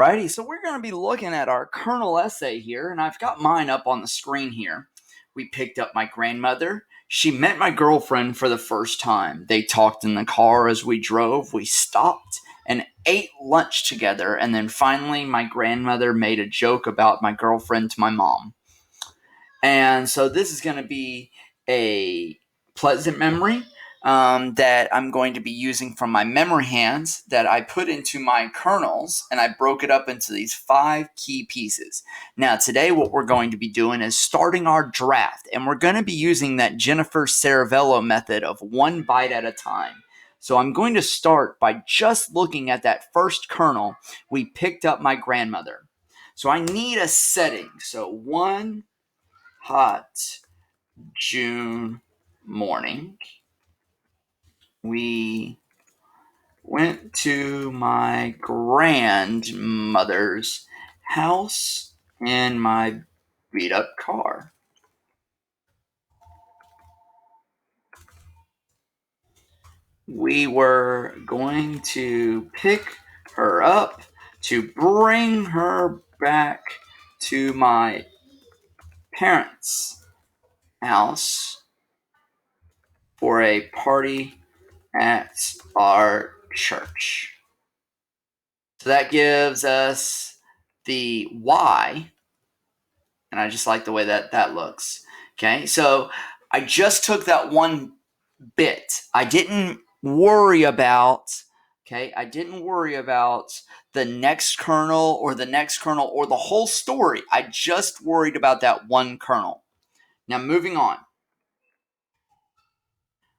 Alrighty, so we're going to be looking at our kernel essay here, and I've got mine up on the screen here. We picked up my grandmother. She met my girlfriend for the first time. They talked in the car as we drove. We stopped and ate lunch together, and then finally my grandmother made a joke about my girlfriend to my mom. And so this is going to be a pleasant memory that I'm going to be using from my memory hands that I put into my kernels, and I broke it up into these 5 key pieces. Now, today what we're going to be doing is starting our draft, and we're going to be using that Jennifer Saravello method of 1 byte at a time. So I'm going to start by just looking at that first kernel. We picked up my grandmother. So I need a setting. So one hot June morning, we went to my grandmother's house in my beat-up car. We were going to pick her up to bring her back to my parents' house for a party at our church. So that gives us the why, and I just like the way that looks. Okay, so I just took that one bit. I didn't worry about the next kernel or the next kernel or the whole story. I just worried about that one kernel. Now moving on.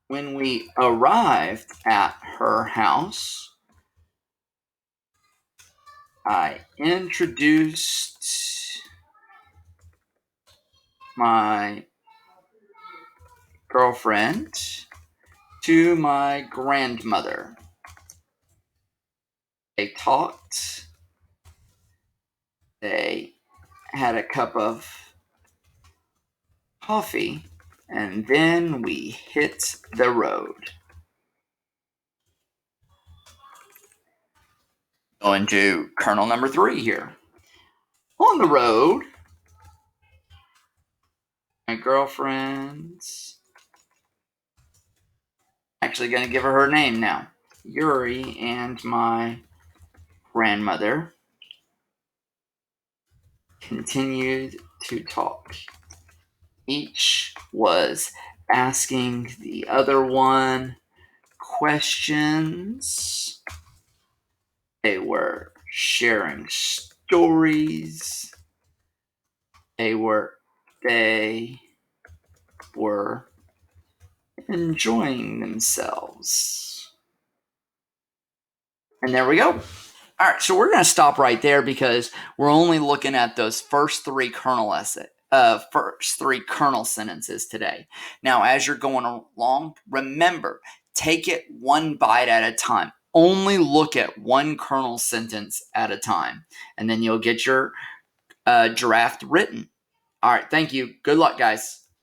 When we arrived at her house, I introduced my girlfriend to my grandmother. They talked. They had a cup of coffee, and then we hit the road. Going to kernel number 3 here. On the road, my girlfriend's actually going to give her name now. Yuri and my grandmother continued to talk. Each was asking the other one questions. They were sharing stories. They were enjoying themselves. And there we go. All right, so we're going to stop right there because we're only looking at those first 3 kernel sentences today. Now, as you're going along, remember, take it 1 byte at a time. Only look at 1 kernel sentence at a time, and then you'll get your draft written. All right, thank you. Good luck, guys.